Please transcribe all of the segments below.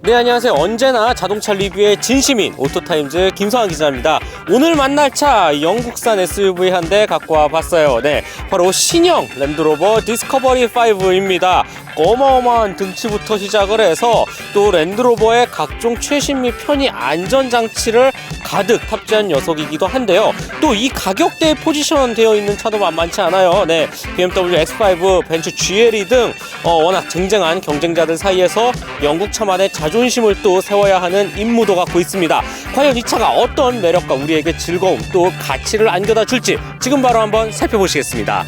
네, 안녕하세요. 언제나 자동차 리뷰의 진심인 오토타임즈 김성환 기자입니다. 오늘 만날 차 영국산 SUV 한 대 갖고 와봤어요. 네, 바로 신형 랜드로버 디스커버리 5입니다. 어마어마한 등치부터 시작을 해서 또 랜드로버의 각종 최신 및 편의 안전장치를 가득 탑재한 녀석이기도 한데요. 또 이 가격대에 포지션되어 있는 차도 만만치 않아요. 네, BMW X5, 벤츠 GLE 등 워낙 쟁쟁한 경쟁자들 사이에서 영국 차만의 자존심을 또 세워야 하는 임무도 갖고 있습니다. 과연 이 차가 어떤 매력과 우리에게 즐거움 또 가치를 안겨다 줄지 지금 바로 한번 살펴보시겠습니다.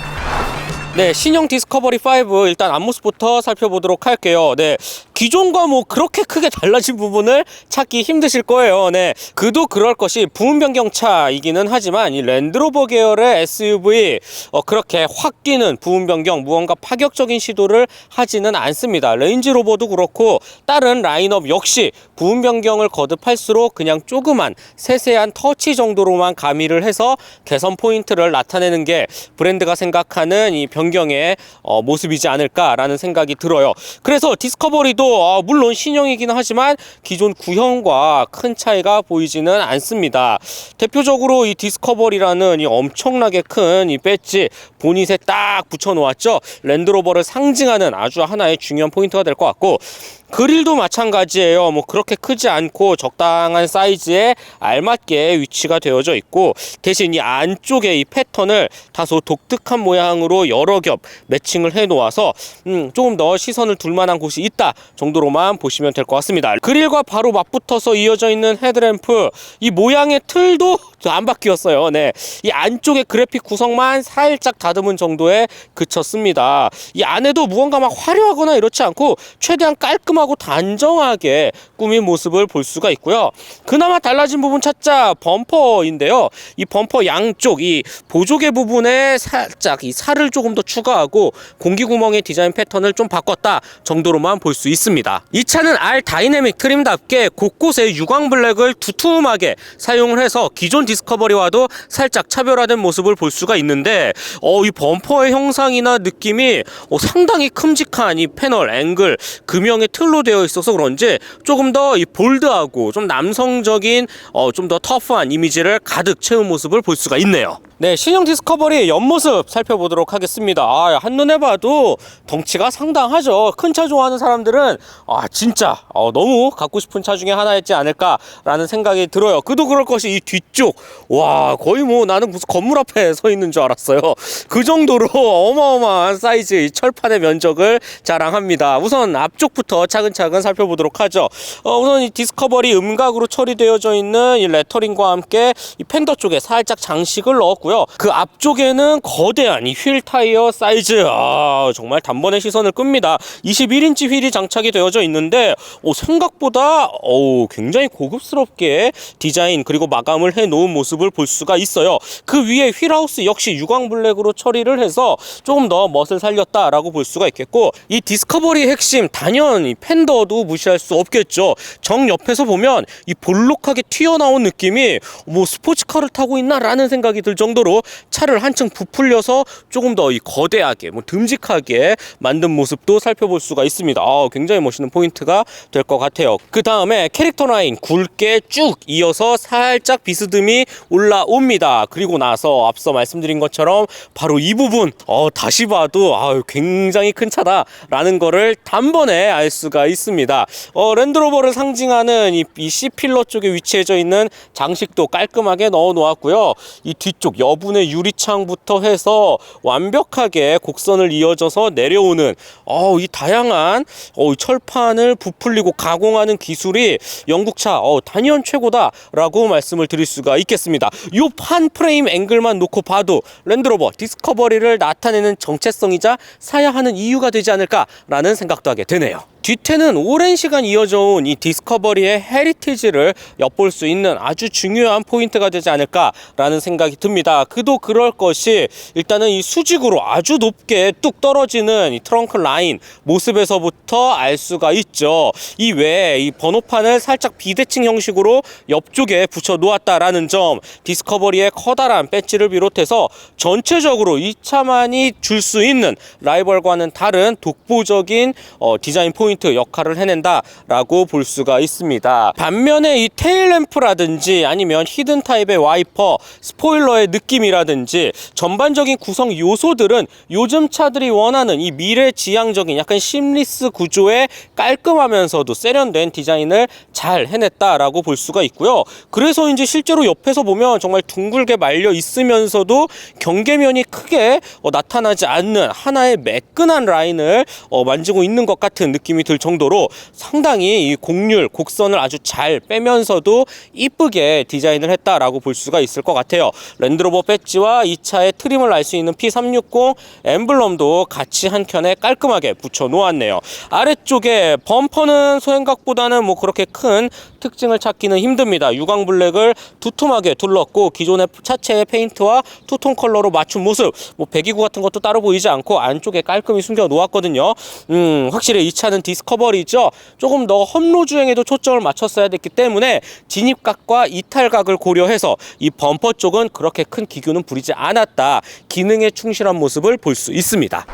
네, 신형 디스커버리 5 일단 앞모습부터 살펴보도록 할게요. 네, 기존과 뭐 그렇게 크게 달라진 부분을 찾기 힘드실 거예요. 네, 그도 그럴 것이 부분 변경차이기는 하지만 이 랜드로버 계열의 SUV 그렇게 확 뛰는 부분 변경, 무언가 파격적인 시도를 하지는 않습니다. 레인지로버도 그렇고 다른 라인업 역시 부분 변경을 거듭할수록 그냥 조그만 세세한 터치 정도로만 가미를 해서 개선 포인트를 나타내는 게 브랜드가 생각하는 이 변경의 모습이지 않을까라는 생각이 들어요. 그래서 디스커버리도 물론 신형이긴 하지만 기존 구형과 큰 차이가 보이지는 않습니다. 대표적으로 이 디스커버리라는 이 엄청나게 큰 이 배지 보닛에 딱 붙여 놓았죠. 랜드로버를 상징하는 아주 하나의 중요한 포인트가 될 것 같고, 그릴도 마찬가지예요. 뭐 그렇게 크지 않고 적당한 사이즈에 알맞게 위치가 되어져 있고, 대신 이 안쪽에 이 패턴을 다소 독특한 모양으로 여러 겹 매칭을 해 놓아서 조금 더 시선을 둘 만한 곳이 있다 정도로만 보시면 될 것 같습니다. 그릴과 바로 맞붙어서 이어져 있는 헤드램프, 이 모양의 틀도 안 바뀌었어요. 네, 이 안쪽의 그래픽 구성만 살짝 다듬은 정도에 그쳤습니다. 이 안에도 무언가 막 화려하거나 이렇지 않고 최대한 깔끔하고 단정하게 꾸민 모습을 볼 수가 있고요. 그나마 달라진 부분 찾자 범퍼인데요. 이 범퍼 양쪽 이 보조개 부분에 살짝 이 살을 조금 더 추가하고 공기구멍의 디자인 패턴을 좀 바꿨다 정도로만 볼 수 있습니다. 이 차는 R 다이내믹 트림답게 곳곳에 유광 블랙을 두툼하게 사용을 해서 기존 디스커버리와도 살짝 차별화된 모습을 볼 수가 있는데, 이 범퍼의 형상이나 느낌이 상당히 큼직한 이 패널, 앵글, 금형의 틀로 되어 있어서 그런지 조금 더 이 볼드하고 좀 남성적인 좀 더 터프한 이미지를 가득 채운 모습을 볼 수가 있네요. 네, 신형 디스커버리 옆모습 살펴보도록 하겠습니다. 한눈에 봐도 덩치가 상당하죠. 큰 차 좋아하는 사람들은 진짜 너무 갖고 싶은 차 중에 하나였지 않을까라는 생각이 들어요. 그도 그럴 것이 이 뒤쪽, 와, 거의 뭐 나는 무슨 건물 앞에 서 있는 줄 알았어요. 그 정도로 어마어마한 사이즈의 철판의 면적을 자랑합니다. 우선 앞쪽부터 차근차근 살펴보도록 하죠. 우선 이 디스커버리 음각으로 처리되어져 있는 이 레터링과 함께 이 팬더 쪽에 살짝 장식을 넣었고요. 그 앞쪽에는 거대한 이 휠 타이어 사이즈, 정말 단번에 시선을 끕니다. 21인치 휠이 장착이 되어져 있는데 생각보다 굉장히 고급스럽게 디자인 그리고 마감을 해놓은 모습을 볼 수가 있어요. 그 위에 휠하우스 역시 유광 블랙으로 처리를 해서 조금 더 멋을 살렸다라고 볼 수가 있겠고, 이 디스커버리의 핵심 단연 이 팬더도 무시할 수 없겠죠. 정 옆에서 보면 이 볼록하게 튀어나온 느낌이 뭐 스포츠카를 타고 있나라는 생각이 들 정도로 차를 한층 부풀려서 조금 더 이 거대하게 듬직하게 만든 모습도 살펴볼 수가 있습니다. 굉장히 멋있는 포인트가 될 것 같아요. 그 다음에 캐릭터 라인 굵게 쭉 이어서 살짝 비스듬히 올라옵니다. 그리고 나서 앞서 말씀드린 것처럼 바로 이 부분 다시 봐도 굉장히 큰 차다라는 거를 단번에 알 수가 있습니다. 랜드로버를 상징하는 이 C필러 쪽에 위치해져 있는 장식도 깔끔하게 넣어 놓았고요. 이 뒤쪽 여분의 유리창부터 해서 완벽하게 곡선을 이어져서 내려오는 이 다양한 철판을 부풀리고 가공하는 기술이 영국차 단연 최고다라고 말씀을 드릴 수가 있겠습니다. 이 판 프레임 앵글만 놓고 봐도 랜드로버 디스커버리를 나타내는 정체성이자 사야 하는 이유가 되지 않을까라는 생각도 하게 되네요. 뒤태는 오랜 시간 이어져 온 이 디스커버리의 헤리티지를 엿볼 수 있는 아주 중요한 포인트가 되지 않을까라는 생각이 듭니다. 그도 그럴 것이 일단은 이 수직으로 아주 높게 뚝 떨어지는 이 트렁크 라인 모습에서부터 알 수가 있죠. 이 외에 이 번호판을 살짝 비대칭 형식으로 옆쪽에 붙여 놓았다라는 점, 디스커버리의 커다란 배지를 비롯해서 전체적으로 이 차만이 줄 수 있는 라이벌과는 다른 독보적인 디자인 포인트 포인트 역할을 해낸다라고 볼 수가 있습니다. 반면에 이 테일램프라든지 아니면 히든 타입의 와이퍼, 스포일러의 느낌이라든지 전반적인 구성 요소들은 요즘 차들이 원하는 이 미래지향적인 약간 심리스 구조의 깔끔하면서도 세련된 디자인을 잘 해냈다라고 볼 수가 있고요. 그래서인지 실제로 옆에서 보면 정말 둥글게 말려 있으면서도 경계면이 크게 나타나지 않는 하나의 매끈한 라인을 만지고 있는 것 같은 느낌이 들 정도로 상당히 이 곡률, 곡선을 아주 잘 빼면서도 이쁘게 디자인을 했다라고 볼 수가 있을 것 같아요. 랜드로버 배지와 이 차의 트림을 알 수 있는 P360 엠블럼도 같이 한 켠에 깔끔하게 붙여 놓았네요. 아래쪽에 범퍼는 소행각보다는 뭐 그렇게 큰 특징을 찾기는 힘듭니다. 유광 블랙을 두툼하게 둘렀고 기존의 차체의 페인트와 투톤 컬러로 맞춘 모습, 뭐 배기구 같은 것도 따로 보이지 않고 안쪽에 깔끔히 숨겨 놓았거든요. 확실히 이 차는 디스커버리죠. 조금 더 험로 주행에도 초점을 맞췄어야 됐기 때문에 진입각과 이탈각을 고려해서 이 범퍼 쪽은 그렇게 큰 기교는 부리지 않았다. 기능에 충실한 모습을 볼 수 있습니다.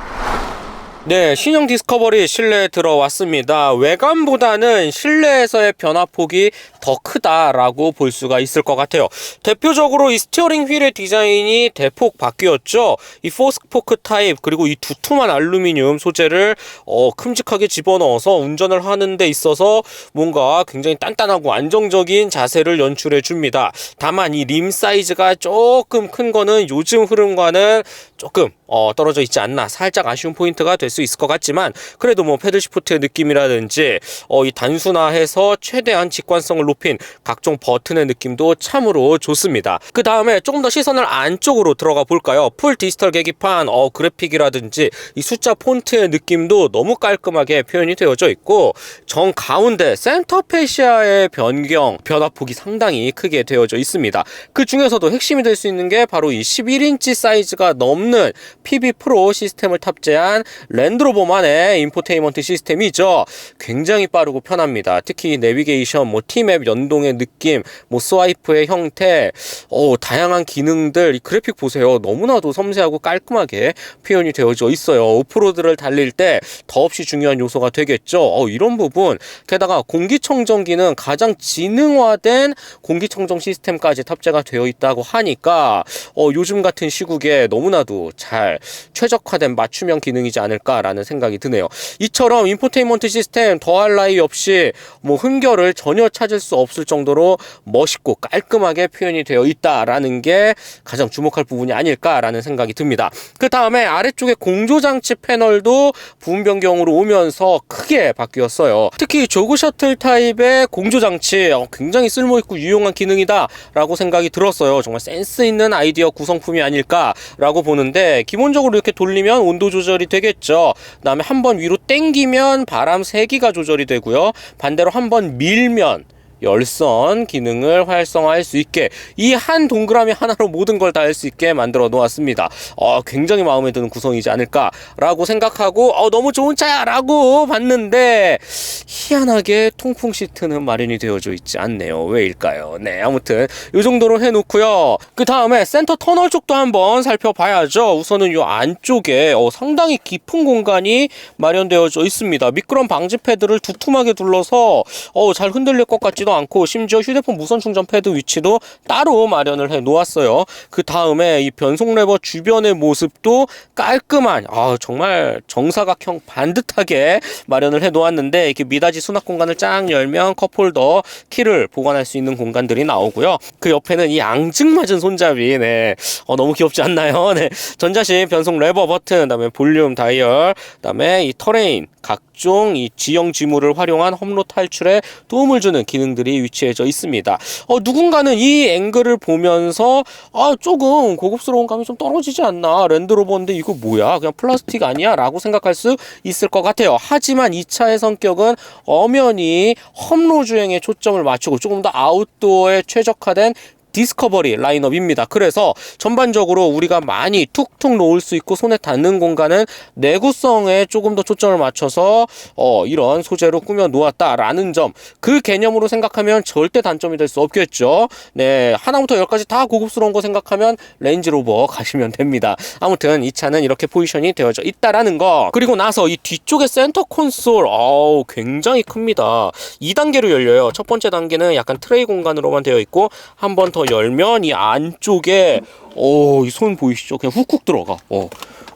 네, 신형 디스커버리 실내에 들어왔습니다. 외관보다는 실내에서의 변화폭이 더 크다라고 볼 수가 있을 것 같아요. 대표적으로 이 스티어링 휠의 디자인이 대폭 바뀌었죠. 이 포스포크 타입 그리고 이 두툼한 알루미늄 소재를 큼직하게 집어넣어서 운전을 하는 데 있어서 뭔가 굉장히 단단하고 안정적인 자세를 연출해 줍니다. 다만 이 림 사이즈가 조금 큰 거는 요즘 흐름과는 조금 떨어져 있지 않나, 살짝 아쉬운 포인트가 될 수 있을 것 같지만 그래도 뭐 패들 시프트의 느낌이라든지 이 단순화해서 최대한 직관성을 높인 각종 버튼의 느낌도 참으로 좋습니다. 그 다음에 조금 더 시선을 안쪽으로 들어가 볼까요? 풀 디지털 계기판, 그래픽이라든지 이 숫자 폰트의 느낌도 너무 깔끔하게 표현이 되어져 있고 정 가운데 센터 페시아의 변화폭이 상당히 크게 되어져 있습니다. 그 중에서도 핵심이 될 수 있는 게 바로 이 11인치 사이즈가 넘는 PB 프로 시스템을 탑재한 랜드로버만의 인포테인먼트 시스템이죠. 굉장히 빠르고 편합니다. 특히 내비게이션, T맵 연동의 느낌, 스와이프의 형태, 다양한 기능들, 이 그래픽 보세요. 너무나도 섬세하고 깔끔하게 표현이 되어져 있어요. 오프로드를 달릴 때 더없이 중요한 요소가 되겠죠. 이런 부분, 게다가 공기청정기는 가장 지능화된 공기청정 시스템까지 탑재가 되어 있다고 하니까 요즘 같은 시국에 너무나도 잘 최적화된 맞춤형 기능이지 않을까라는 생각이 드네요. 이처럼 인포테인먼트 시스템 더할 나위 없이 흠결을 전혀 찾을 수 없을 정도로 멋있고 깔끔하게 표현이 되어 있다라는 게 가장 주목할 부분이 아닐까라는 생각이 듭니다. 그 다음에 아래쪽에 공조장치 패널도 부분 변경으로 오면서 크게 바뀌었어요. 특히 조그 셔틀 타입의 공조장치 굉장히 쓸모있고 유용한 기능이다 라고 생각이 들었어요. 정말 센스 있는 아이디어 구성품이 아닐까라고 보는데, 기본적으로 이렇게 돌리면 온도 조절이 되겠죠. 그 다음에 한번 위로 당기면 바람 세기가 조절이 되고요. 반대로 한번 밀면 열선 기능을 활성화할 수 있게 이 한 동그라미 하나로 모든 걸 다 할 수 있게 만들어 놓았습니다. 굉장히 마음에 드는 구성이지 않을까라고 생각하고 너무 좋은 차야 라고 봤는데 희한하게 통풍 시트는 마련이 되어져 있지 않네요. 왜일까요? 네, 아무튼 이 정도로 해놓고요. 그 다음에 센터 터널 쪽도 한번 살펴봐야죠. 우선은 이 안쪽에 상당히 깊은 공간이 마련되어져 있습니다. 미끄럼 방지 패드를 두툼하게 둘러서 잘 흔들릴 것 같지도 않고, 심지어 휴대폰 무선 충전 패드 위치도 따로 마련을 해 놓았어요. 그 다음에 이 변속 레버 주변의 모습도 깔끔한 정말 정사각형 반듯하게 마련을 해 놓았는데, 이렇게 미닫이 수납 공간을 쫙 열면 컵홀더, 키를 보관할 수 있는 공간들이 나오고요. 그 옆에는 이 앙증맞은 손잡이, 너무 귀엽지 않나요? 전자식 변속 레버 버튼, 그다음에 볼륨 다이얼, 그다음에 이 터레인, 각종 이 지형 지물을 활용한 험로 탈출에 도움을 주는 기능들이 위치해져 있습니다. 누군가는 이 앵글을 보면서 조금 고급스러운 감이 좀 떨어지지 않나, 랜드로버인데 이거 뭐야, 그냥 플라스틱 아니야? 라고 생각할 수 있을 것 같아요. 하지만 이 차의 성격은 엄연히 험로 주행에 초점을 맞추고 조금 더 아웃도어에 최적화된 디스커버리 라인업입니다. 그래서 전반적으로 우리가 많이 툭툭 놓을 수 있고 손에 닿는 공간은 내구성에 조금 더 초점을 맞춰서 이런 소재로 꾸며 놓았다라는 점, 그 개념으로 생각하면 절대 단점이 될 수 없겠죠. 네, 하나부터 열까지 다 고급스러운 거 생각하면 레인지로버 가시면 됩니다. 아무튼 이 차는 이렇게 포지션이 되어져 있다라는 거. 그리고 나서 이 뒤쪽에 센터 콘솔, 굉장히 큽니다. 2단계로 열려요. 첫 번째 단계는 약간 트레이 공간으로만 되어 있고, 한 번 더 열면 이 안쪽에 이 손 보이시죠? 그냥 훅훅 들어가.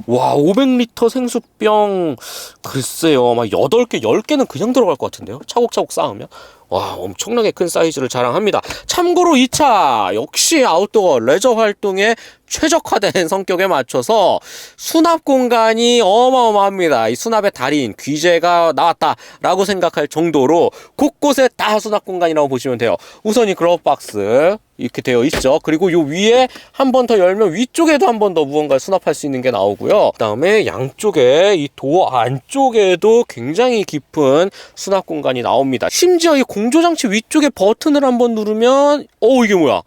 와, 500리터 생수병, 글쎄요, 막 8개, 10개는 그냥 들어갈 것 같은데요? 차곡차곡 쌓으면. 와, 엄청나게 큰 사이즈를 자랑합니다. 참고로 이 차 역시 아웃도어 레저 활동에 최적화된 성격에 맞춰서 수납 공간이 어마어마합니다. 이 수납의 달인 귀재가 나왔다라고 생각할 정도로 곳곳에 다 수납 공간이라고 보시면 돼요. 우선 이 글러브박스 이렇게 되어 있죠. 그리고 요 위에 한 번 더 열면 위쪽에도 한 번 더 무언가를 수납할 수 있는 게 나오고요. 그다음에 양쪽에 이 도어 안쪽에도 굉장히 깊은 수납 공간이 나옵니다. 심지어 이 공조장치 위쪽에 버튼을 한번 누르면 이게 뭐야?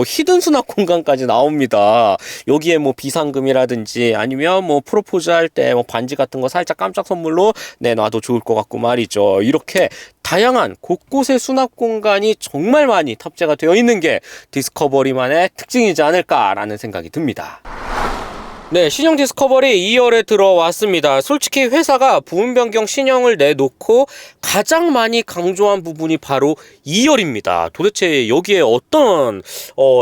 히든 수납 공간까지 나옵니다. 여기에 뭐 비상금이라든지 아니면 뭐 프로포즈 할 때 뭐 반지 같은 거 살짝 깜짝 선물로 내놔도 좋을 것 같고 말이죠. 이렇게 다양한 곳곳의 수납 공간이 정말 많이 탑재가 되어 있는 게 디스커버리만의 특징이지 않을까라는 생각이 듭니다. 네, 신형 디스커버리 2열에 들어왔습니다. 솔직히 회사가 부분 변경 신형을 내놓고 가장 많이 강조한 부분이 바로 2열입니다. 도대체 여기에 어떤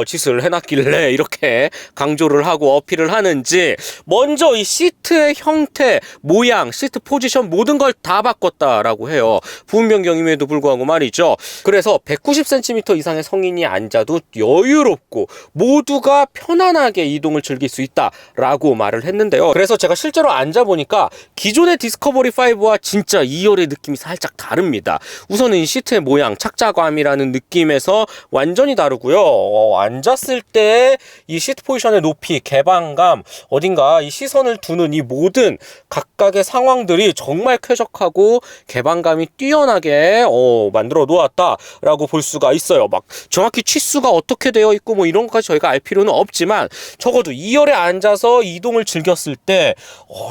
짓을 해놨길래 이렇게 강조를 하고 어필을 하는지. 먼저 이 시트의 형태, 모양, 시트 포지션 모든 걸 다 바꿨다라고 해요. 부분 변경임에도 불구하고 말이죠. 그래서 190cm 이상의 성인이 앉아도 여유롭고 모두가 편안하게 이동을 즐길 수 있다라고 말을 했는데요. 그래서 제가 실제로 앉아보니까 기존의 디스커버리 5와 진짜 2열의 느낌이 살짝 다릅니다. 우선은 이 시트의 모양, 착자감이라는 느낌에서 완전히 다르고요. 앉았을 때 이 시트 포지션의 높이, 개방감, 어딘가 이 시선을 두는 이 모든 각각의 상황들이 정말 쾌적하고 개방감이 뛰어나게 만들어 놓았다라고 볼 수가 있어요. 막 정확히 치수가 어떻게 되어 있고 뭐 이런 것까지 저희가 알 필요는 없지만 적어도 2열에 앉아서 이동을 즐겼을 때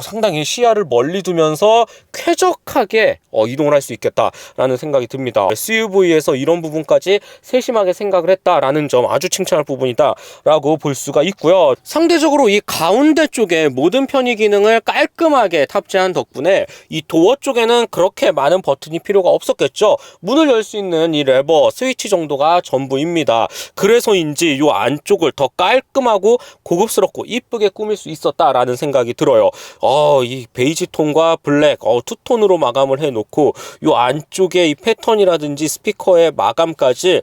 상당히 시야를 멀리 두면서 쾌적하게 이동을 할 수 있겠다라는 생각이 듭니다. SUV에서 이런 부분까지 세심하게 생각을 했다라는 점 아주 칭찬할 부분이다라고 볼 수가 있고요. 상대적으로 이 가운데 쪽에 모든 편의 기능을 깔끔하게 탑재한 덕분에 이 도어 쪽에는 그렇게 많은 버튼이 필요가 없었겠죠. 문을 열 수 있는 이 레버, 스위치 정도가 전부입니다. 그래서인지 이 안쪽을 더 깔끔하고 고급스럽고 이쁘게 꾸밀 수 있었다라는 생각이 들어요. 이 베이지 톤과 블랙, 투톤으로 마감을 해놓고 이 안쪽에 이 패턴이라든지 스피커의 마감까지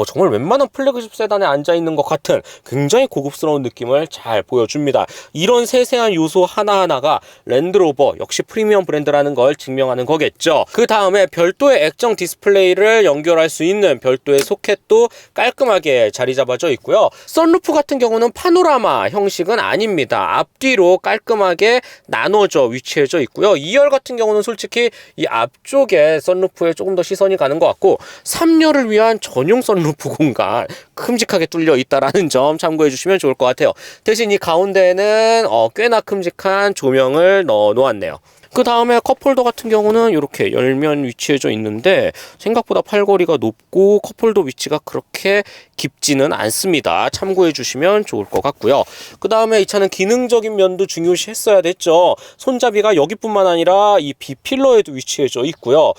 정말 웬만한 플래그십 세단에 앉아있는 것 같은 굉장히 고급스러운 느낌을 잘 보여줍니다. 이런 세세한 요소 하나하나가 랜드로버 역시 프리미엄 브랜드라는 걸 증명하는 거겠죠. 그 다음에 별도의 액정 디스플레이를 연결할 수 있는 별도의 소켓도 깔끔하게 자리 잡아져 있고요. 선루프 같은 경우는 파노라마 형식은 아닙니다. 앞뒤로 깔끔하게 나눠져 위치해져 있고요. 2열 같은 경우는 솔직히 이 앞쪽에 선루프에 조금 더 시선이 가는 것 같고 3열을 위한 전용 선루프 공간 큼직하게 뚫려 있다라는 점 참고해 주시면 좋을 것 같아요. 대신 이 가운데에는 꽤나 큼직한 조명을 넣어 놓았네요. 그 다음에 컵홀더 같은 경우는 이렇게 열면 위치해져 있는데 생각보다 팔걸이가 높고 컵홀더 위치가 그렇게 깊지는 않습니다. 참고해 주시면 좋을 것 같고요. 그 다음에 이 차는 기능적인 면도 중요시 했어야 됐죠. 손잡이가 여기뿐만 아니라 이 B필러에도 위치해져 있고요.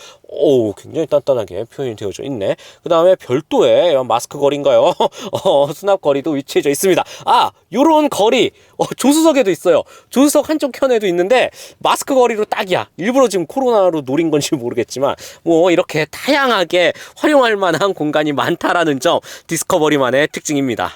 굉장히 단단하게 표현이 되어져 있네. 그 다음에 별도의 마스크 거리인가요? 수납 거리도 위치해져 있습니다. 요런 거리 조수석에도 있어요. 조수석 한쪽 편에도 있는데 마스크 거리로 딱이야. 일부러 지금 코로나로 노린 건지 모르겠지만 뭐 이렇게 다양하게 활용할 만한 공간이 많다라는 점 디스커버리만의 특징입니다.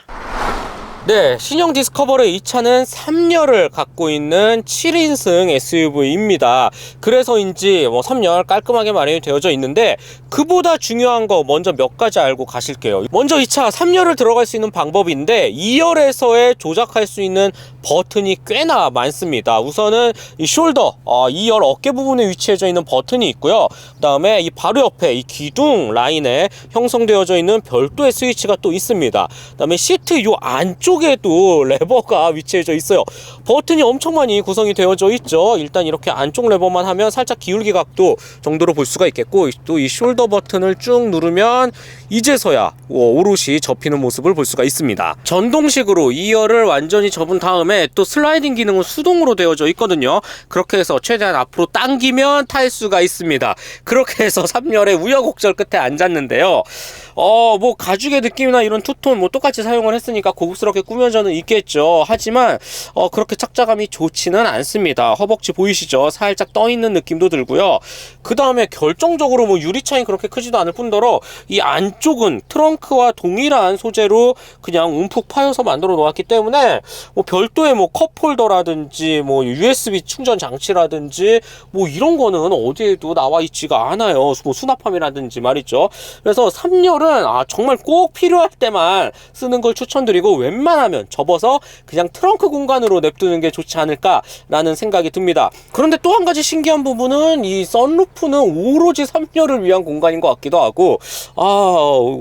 네, 신형 디스커버리 이 차는 3열을 갖고 있는 7인승 SUV입니다. 그래서인지 3열 깔끔하게 마련이 되어져 있는데 그보다 중요한 거 먼저 몇 가지 알고 가실게요. 먼저 이 차 3열을 들어갈 수 있는 방법인데 2열에서의 조작할 수 있는 버튼이 꽤나 많습니다. 우선은 이 숄더, 2열 어깨 부분에 위치해져 있는 버튼이 있고요. 그 다음에 이 바로 옆에 이 기둥 라인에 형성되어져 있는 별도의 스위치가 또 있습니다. 그 다음에 시트 요 안쪽에도 레버가 위치해져 있어요. 버튼이 엄청 많이 구성이 되어져 있죠. 일단 이렇게 안쪽 레버만 하면 살짝 기울기 각도 정도로 볼 수가 있겠고, 또 이 숄더 버튼을 쭉 누르면 이제서야 오롯이 접히는 모습을 볼 수가 있습니다. 전동식으로 2열을 완전히 접은 다음에 또 슬라이딩 기능은 수동으로 되어져 있거든요. 그렇게 해서 최대한 앞으로 당기면 탈 수가 있습니다. 그렇게 해서 3열에 우여곡절 끝에 앉았는데요. 뭐 가죽의 느낌이나 이런 투톤 뭐 똑같이 사용을 했으니까 고급스럽게 꾸며져는 있겠죠. 하지만 그렇게 착자감이 좋지는 않습니다. 허벅지 보이시죠? 살짝 떠있는 느낌도 들고요. 그 다음에 결정적으로 뭐 유리창이 그렇게 크지도 않을 뿐더러 이 안쪽은 트렁크와 동일한 소재로 그냥 움푹 파여서 만들어 놓았기 때문에 뭐 별도의 뭐 컵홀더라든지 뭐 USB 충전 장치라든지 뭐 이런 거는 어디에도 나와 있지가 않아요. 뭐 수납함이라든지 말이죠. 그래서 3열은 정말 꼭 필요할 때만 쓰는 걸 추천드리고 웬만하면 접어서 그냥 트렁크 공간으로 냅두는 게 좋지 않을까라는 생각이 듭니다. 그런데 또 한 가지 신기한 부분은 이 썬루프는 오로지 3열을 위한 공간인 것 같기도 하고,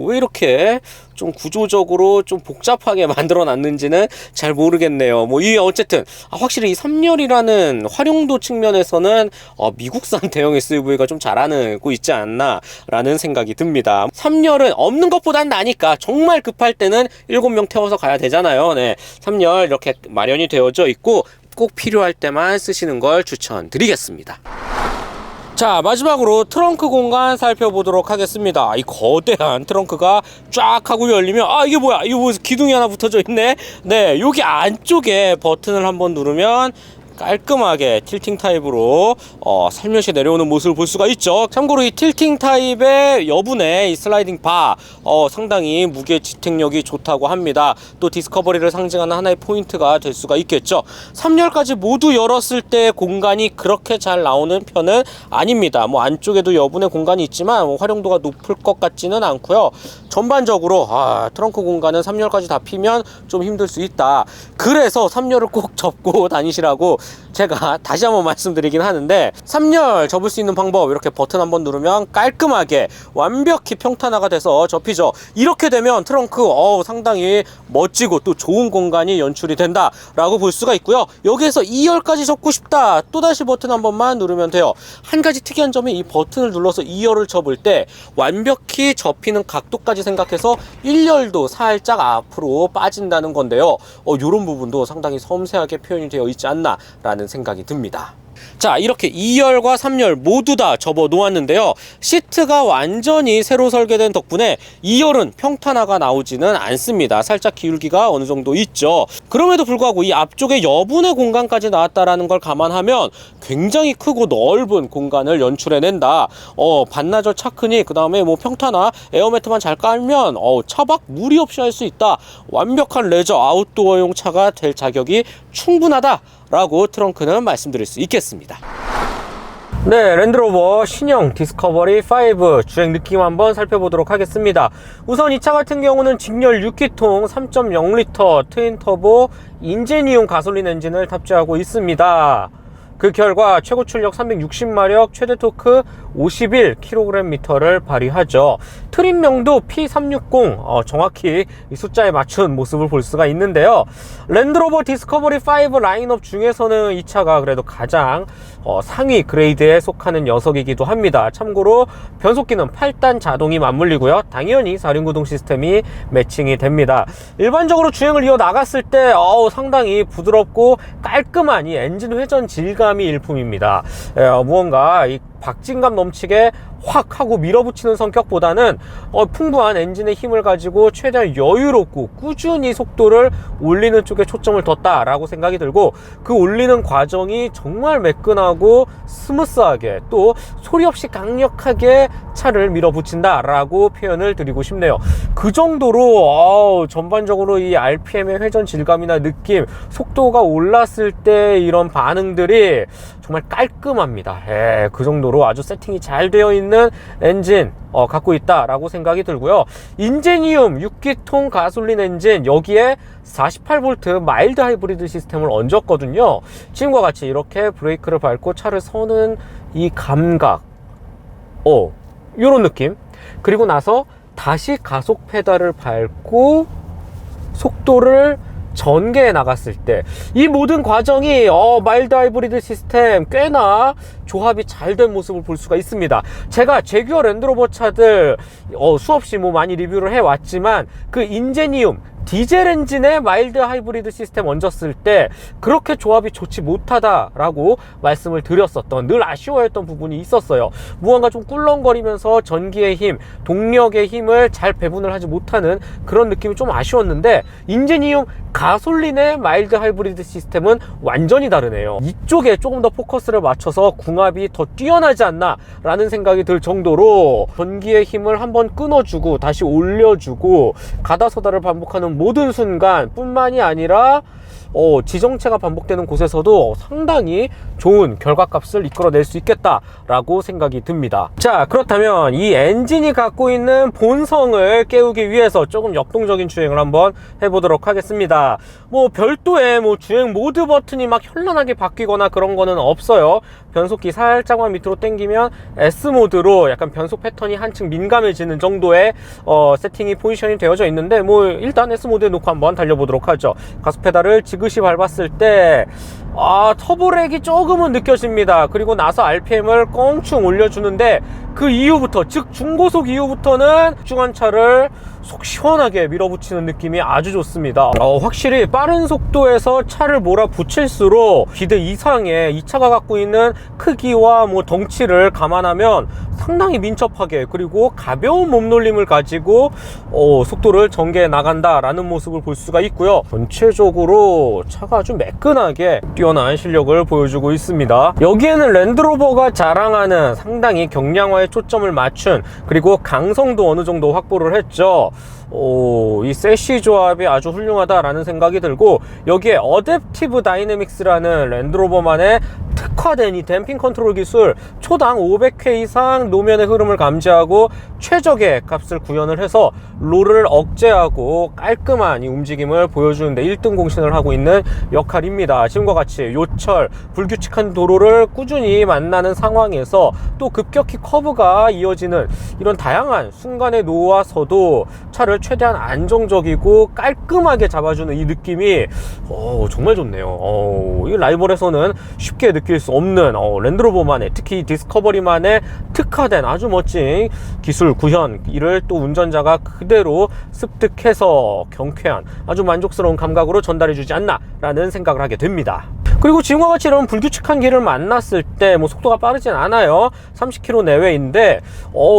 왜 이렇게 좀 구조적으로 좀 복잡하게 만들어 놨는지는 잘 모르겠네요. 어쨌든 확실히 이 3열이라는 활용도 측면에서는 미국산 대형 SUV가 좀 잘하고 있지 않나 라는 생각이 듭니다. 3열은 없는 것보단 나니까 정말 급할 때는 7명 태워서 가야 되잖아요. 네, 3열 이렇게 마련이 되어져 있고 꼭 필요할 때만 쓰시는 걸 추천드리겠습니다. 자, 마지막으로 트렁크 공간 살펴보도록 하겠습니다. 이 거대한 트렁크가 쫙 하고 열리면 이게 뭐야? 이거 뭐 기둥이 하나 붙어져 있네? 네, 여기 안쪽에 버튼을 한번 누르면 깔끔하게 틸팅 타입으로 살며시 내려오는 모습을 볼 수가 있죠. 참고로 이 틸팅 타입의 여분의 이 슬라이딩 바 상당히 무게 지탱력이 좋다고 합니다. 또 디스커버리를 상징하는 하나의 포인트가 될 수가 있겠죠. 3열까지 모두 열었을 때 공간이 그렇게 잘 나오는 편은 아닙니다. 안쪽에도 여분의 공간이 있지만 활용도가 높을 것 같지는 않고요. 전반적으로 트렁크 공간은 3열까지 다 피면 좀 힘들 수 있다. 그래서 3열을 꼭 접고 다니시라고 제가 다시 한번 말씀드리긴 하는데, 3열 접을 수 있는 방법, 이렇게 버튼 한번 누르면 깔끔하게 완벽히 평탄화가 돼서 접히죠. 이렇게 되면 트렁크 상당히 멋지고 또 좋은 공간이 연출이 된다 라고 볼 수가 있고요. 여기에서 2열까지 접고 싶다, 또다시 버튼 한 번만 누르면 돼요. 한 가지 특이한 점이 이 버튼을 눌러서 2열을 접을 때 완벽히 접히는 각도까지 생각해서 1열도 살짝 앞으로 빠진다는 건데요. 이런 부분도 상당히 섬세하게 표현이 되어 있지 않나 라는 생각이 듭니다. 자, 이렇게 2열과 3열 모두 다 접어 놓았는데요. 시트가 완전히 새로 설계된 덕분에 2열은 평탄화가 나오지는 않습니다. 살짝 기울기가 어느 정도 있죠. 그럼에도 불구하고 이 앞쪽에 여분의 공간까지 나왔다라는 걸 감안하면 굉장히 크고 넓은 공간을 연출해낸다. 반나절 차 크니 그 다음에 평탄화 에어매트만 잘 깔면 차박 무리 없이 할 수 있다. 완벽한 레저 아웃도어용 차가 될 자격이 충분하다 라고 트렁크는 말씀드릴 수 있겠습니다. 네, 랜드로버 신형 디스커버리 5 주행 느낌 한번 살펴보도록 하겠습니다. 우선 이 차 같은 경우는 직렬 6기통 3.0L 트윈터보 인제니용 가솔린 엔진을 탑재하고 있습니다. 그 결과 최고 출력 360마력, 최대 토크 51kgm를 발휘하죠. 트림명도 P360, 정확히 이 숫자에 맞춘 모습을 볼 수가 있는데요. 랜드로버 디스커버리 5 라인업 중에서는 이 차가 그래도 가장 상위 그레이드에 속하는 녀석이기도 합니다. 참고로 변속기는 8단 자동이 맞물리고요. 당연히 4륜구동 시스템이 매칭이 됩니다. 일반적으로 주행을 이어 나갔을 때 상당히 부드럽고 깔끔한 이 엔진 회전 질감이 일품입니다. 무언가 이 박진감 넘치게 확 하고 밀어붙이는 성격보다는 풍부한 엔진의 힘을 가지고 최대한 여유롭고 꾸준히 속도를 올리는 쪽에 초점을 뒀다라고 생각이 들고, 그 올리는 과정이 정말 매끈하고 스무스하게 또 소리 없이 강력하게 차를 밀어붙인다라고 표현을 드리고 싶네요. 그 정도로 전반적으로 이 RPM의 회전 질감이나 느낌, 속도가 올랐을 때 이런 반응들이 정말 깔끔합니다. 그 정도로 아주 세팅이 잘 되어 있는 엔진 갖고 있다라고 생각이 들고요. 인제니움 6기통 가솔린 엔진, 여기에 48V 마일드 하이브리드 시스템을 얹었거든요. 지금과 같이 이렇게 브레이크를 밟고 차를 서는 이 감각, 요런 느낌. 그리고 나서 다시 가속 페달을 밟고 속도를 전개해 나갔을 때 이 모든 과정이 마일드 하이브리드 시스템 꽤나 조합이 잘 된 모습을 볼 수가 있습니다. 제가 제규어 랜드로버 차들 수없이 많이 리뷰를 해왔지만, 그 인제니움 디젤 엔진에 마일드 하이브리드 시스템 얹었을 때 그렇게 조합이 좋지 못하다라고 말씀을 드렸었던, 늘 아쉬워했던 부분이 있었어요. 무언가 좀 꿀렁거리면서 전기의 힘, 동력의 힘을 잘 배분을 하지 못하는 그런 느낌이 좀 아쉬웠는데, 인제니움 가솔린의 마일드 하이브리드 시스템은 완전히 다르네요. 이쪽에 조금 더 포커스를 맞춰서 궁합이 더 뛰어나지 않나 라는 생각이 들 정도로 전기의 힘을 한번 끊어주고 다시 올려주고 가다서다를 반복하는 모든 순간 뿐만이 아니라 지정체가 반복되는 곳에서도 상당히 좋은 결과값을 이끌어낼 수 있겠다라고 생각이 듭니다. 자, 그렇다면 이 엔진이 갖고 있는 본성을 깨우기 위해서 조금 역동적인 주행을 한번 해보도록 하겠습니다. 별도의 주행 모드 버튼이 막 현란하게 바뀌거나 그런 거는 없어요. 변속기 살짝만 밑으로 당기면 S모드로 약간 변속 패턴이 한층 민감해지는 정도의 세팅이 포지션이 되어져 있는데, 일단 S모드에 놓고 한번 달려보도록 하죠. 가속 페달을 지그시 밟았을 때 터보렉이 조금은 느껴집니다. 그리고 나서 RPM을 껑충 올려주는데, 그 이후부터, 즉 중고속 이후부터는 중한 차를 속 시원하게 밀어붙이는 느낌이 아주 좋습니다. 확실히 빠른 속도에서 차를 몰아붙일수록 기대 이상의 이 차가 갖고 있는 크기와 덩치를 감안하면 상당히 민첩하게, 그리고 가벼운 몸놀림을 가지고 속도를 전개해 나간다라는 모습을 볼 수가 있고요. 전체적으로 차가 아주 매끈하게 뛰어난 실력을 보여주고 있습니다. 여기에는 랜드로버가 자랑하는 상당히 경량화에 초점을 맞춘, 그리고 강성도 어느 정도 확보를 했죠. 이 세시 조합이 아주 훌륭하다라는 생각이 들고, 여기에 어댑티브 다이내믹스라는 랜드로버만의 특화된 이 댐핑 컨트롤 기술, 초당 500회 이상 노면의 흐름을 감지하고 최적의 값을 구현을 해서 롤을 억제하고 깔끔한 이 움직임을 보여주는데 1등 공신을 하고 있는 역할입니다. 지금과 같이 요철, 불규칙한 도로를 꾸준히 만나는 상황에서 또 급격히 커브가 이어지는 이런 다양한 순간에 놓아서도 차를 최대한 안정적이고 깔끔하게 잡아주는 이 느낌이 정말 좋네요. 이 라이벌에서는 쉽게 느낄 수 없는 랜드로버만의, 특히 디스커버리만의 특화된 아주 멋진 기술 구현, 이를 또 운전자가 그대로 습득해서 경쾌한 아주 만족스러운 감각으로 전달해주지 않나 라는 생각을 하게 됩니다. 그리고 지금과 같이 이런 불규칙한 길을 만났을 때 속도가 빠르진 않아요. 30km 내외인데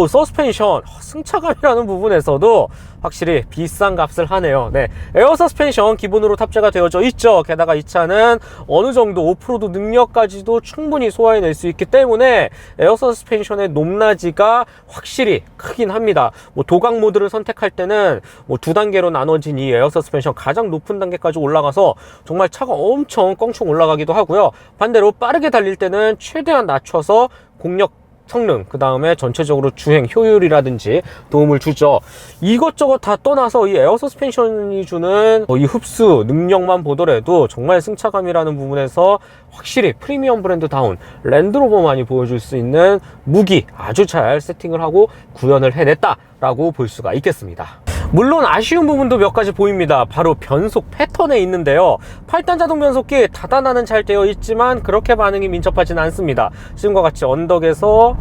서스펜션, 승차감이라는 부분에서도 확실히 비싼 값을 하네요. 에어 서스펜션 기본으로 탑재가 되어져 있죠. 게다가 이 차는 어느 정도 오프로드 능력까지도 충분히 소화해낼 수 있기 때문에 에어 서스펜션의 높낮이가 확실히 크긴 합니다. 도각 모드를 선택할 때는 두 단계로 나눠진 이 에어 서스펜션, 가장 높은 단계까지 올라가서 정말 차가 엄청 껑충 올라가기도 하고요. 반대로 빠르게 달릴 때는 최대한 낮춰서 공력, 성능, 그 다음에 전체적으로 주행 효율이라든지 도움을 주죠. 이것저것 다 떠나서 이 에어 서스펜션이 주는 이 흡수 능력만 보더라도 정말 승차감이라는 부분에서 확실히 프리미엄 브랜드다운 랜드로버만이 보여줄 수 있는 무기, 아주 잘 세팅을 하고 구현을 해냈다라고 볼 수가 있겠습니다. 물론 아쉬운 부분도 몇 가지 보입니다. 바로 변속 패턴에 있는데요. 8단 자동 변속기 다단화는 잘 되어 있지만 그렇게 반응이 민첩하진 않습니다. 지금과 같이 언덕에서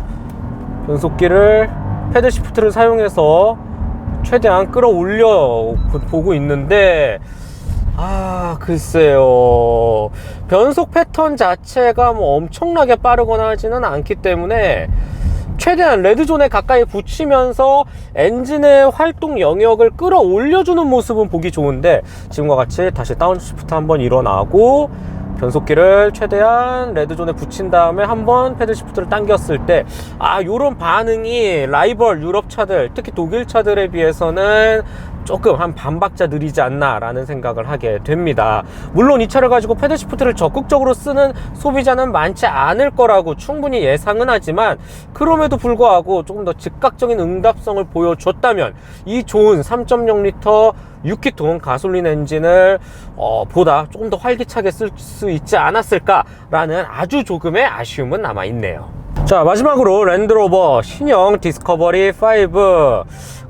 변속기를 패들 시프트를 사용해서 최대한 끌어올려 보고 있는데, 글쎄요, 변속 패턴 자체가 엄청나게 빠르거나 하지는 않기 때문에 최대한 레드존에 가까이 붙이면서 엔진의 활동 영역을 끌어올려주는 모습은 보기 좋은데, 지금과 같이 다시 다운시프트 한번 일어나고 변속기를 최대한 레드존에 붙인 다음에 한번 패들 시프트를 당겼을 때, 요런 반응이 라이벌 유럽 차들, 특히 독일 차들에 비해서는 조금 한 반박자 느리지 않나 라는 생각을 하게 됩니다. 물론 이 차를 가지고 패들 시프트를 적극적으로 쓰는 소비자는 많지 않을 거라고 충분히 예상은 하지만, 그럼에도 불구하고 조금 더 즉각적인 응답성을 보여줬다면 이 좋은 3.0L 6기통 가솔린 엔진을 보다 조금 더 활기차게 쓸 수 있지 않았을까라는 아주 조금의 아쉬움은 남아있네요. 자, 마지막으로 랜드로버 신형 디스커버리 5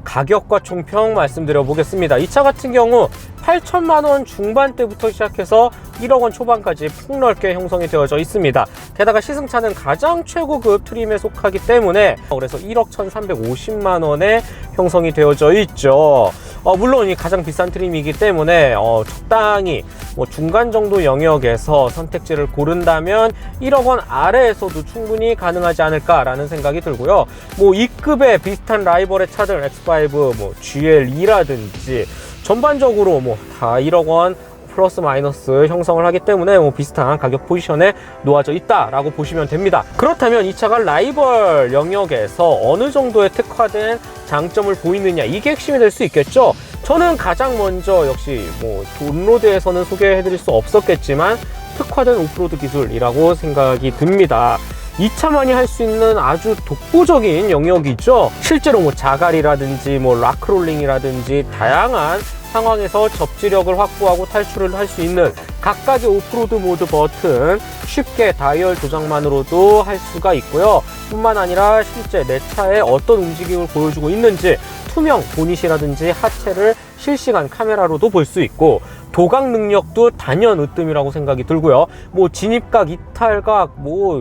가격과 총평 말씀드려 보겠습니다. 이 차 같은 경우 8천만원 중반대부터 시작해서 1억원 초반까지 폭넓게 형성이 되어져 있습니다. 게다가 시승차는 가장 최고급 트림에 속하기 때문에 그래서 1억 1350만원에 형성이 되어져 있죠. 물론 이 가장 비싼 트림이기 때문에 적당히 중간 정도 영역에서 선택지를 고른다면 1억원 아래에서도 충분히 가능하지 않을까라는 생각이 들고요. 이 급의 비슷한 라이벌의 차들 X5, GL2라든지 전반적으로 다 1억원 플러스 마이너스 형성을 하기 때문에 비슷한 가격 포지션에 놓아져 있다라고 보시면 됩니다. 그렇다면 이 차가 라이벌 영역에서 어느 정도의 특화된 장점을 보이느냐, 이게 핵심이 될 수 있겠죠. 저는 가장 먼저 역시 온로드에서는 소개해드릴 수 없었겠지만 특화된 오프로드 기술이라고 생각이 듭니다. 이 차만이 할 수 있는 아주 독보적인 영역이죠. 실제로 자갈이라든지 락롤링이라든지 다양한 상황에서 접지력을 확보하고 탈출을 할 수 있는 각각의 오프로드 모드 버튼, 쉽게 다이얼 조작만으로도 할 수가 있고요. 뿐만 아니라 실제 내 차에 어떤 움직임을 보여주고 있는지 투명 보닛이라든지 하체를 실시간 카메라로도 볼 수 있고, 도각 능력도 단연 으뜸이라고 생각이 들고요. 진입각, 이탈각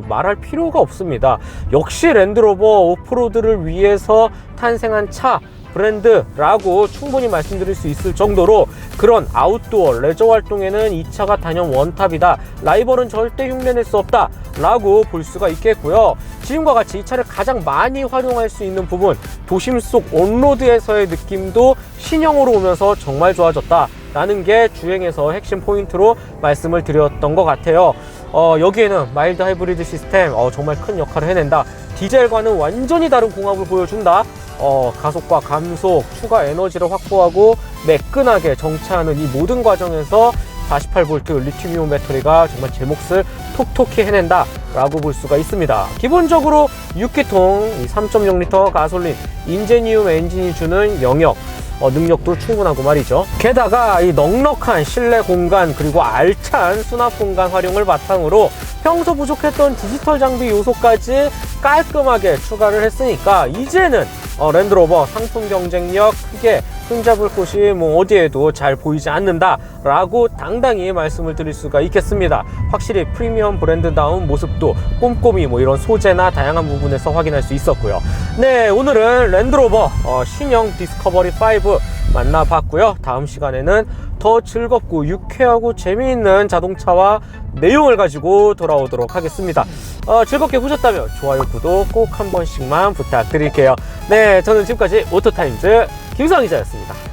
말할 필요가 없습니다. 역시 랜드로버 오프로드를 위해서 탄생한 차 브랜드라고 충분히 말씀드릴 수 있을 정도로, 그런 아웃도어 레저 활동에는 이 차가 단연 원탑이다, 라이벌은 절대 흉내낼 수 없다 라고 볼 수가 있겠고요. 지금과 같이 이 차를 가장 많이 활용할 수 있는 부분, 도심 속 온로드에서의 느낌도 신형으로 오면서 정말 좋아졌다 라는 게 주행에서 핵심 포인트로 말씀을 드렸던 것 같아요. 여기에는 마일드 하이브리드 시스템 정말 큰 역할을 해낸다, 디젤과는 완전히 다른 공합을 보여준다, 가속과 감속, 추가 에너지를 확보하고 매끈하게 정차하는 이 모든 과정에서 48V 리튬이온 배터리가 정말 제 몫을 톡톡히 해낸다 라고 볼 수가 있습니다. 기본적으로 6기통 3.0L 가솔린 인제니움 엔진이 주는 영역, 능력도 충분하고 말이죠. 게다가 이 넉넉한 실내 공간 그리고 알찬 수납 공간 활용을 바탕으로 평소 부족했던 디지털 장비 요소까지 깔끔하게 추가를 했으니까 이제는 랜드로버 상품 경쟁력 크게 흠잡을 곳이 어디에도 잘 보이지 않는다 라고 당당히 말씀을 드릴 수가 있겠습니다. 확실히 프리미엄 브랜드다운 모습도 꼼꼼히 이런 소재나 다양한 부분에서 확인할 수 있었고요. 네, 오늘은 랜드로버 신형 디스커버리 5 만나봤고요. 다음 시간에는 더 즐겁고 유쾌하고 재미있는 자동차와 내용을 가지고 돌아오도록 하겠습니다. 즐겁게 보셨다면 좋아요, 구독 꼭 한 번씩만 부탁드릴게요. 네, 저는 지금까지 오토타임즈 김성환 기자였습니다.